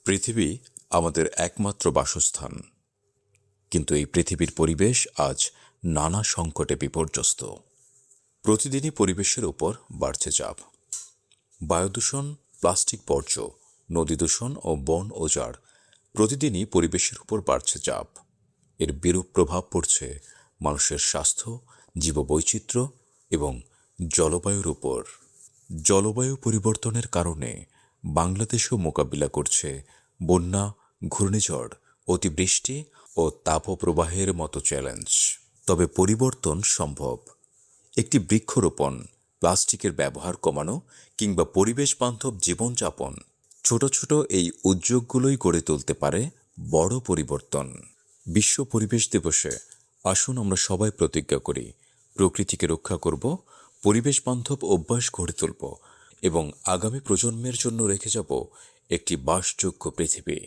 পৃথিবী আমাদের একমাত্র বাসস্থান, কিন্তু এই পৃথিবীর পরিবেশ আজ নানা সংকটে বিপর্যস্ত। প্রতিদিনই পরিবেশের উপর বাড়ছে চাপ। বায়ুদূষণ, প্লাস্টিক বর্জ্য, নদী দূষণ ও বন উজাড় প্রতিদিনই পরিবেশের উপর বাড়ছে চাপ। এর বিরূপ প্রভাব পড়ছে মানুষের স্বাস্থ্য, জীববৈচিত্র্য এবং জলবায়ুর উপর। জলবায়ু পরিবর্তনের কারণে বাংলাদেশও মোকাবিলা করছে বন্যা, ঘূর্ণিঝড়, অতিবৃষ্টি ও তাপপ্রবাহের মতো চ্যালেঞ্জ। তবে পরিবর্তন সম্ভব। একটি বৃক্ষরোপণ, প্লাস্টিকের ব্যবহার কমানো কিংবা পরিবেশ বান্ধব জীবনযাপন, ছোট ছোট এই উদ্যোগগুলোই গড়ে তুলতে পারে বড় পরিবর্তন। বিশ্ব পরিবেশ দিবসে আসুন আমরা সবাই প্রতিজ্ঞা করি, প্রকৃতিকে রক্ষা করব, পরিবেশ বান্ধব অভ্যাস গড়ে তুলব এবং আগামী প্রজন্মের জন্য রেখে যাব একটি বাসযোগ্য পৃথিবী।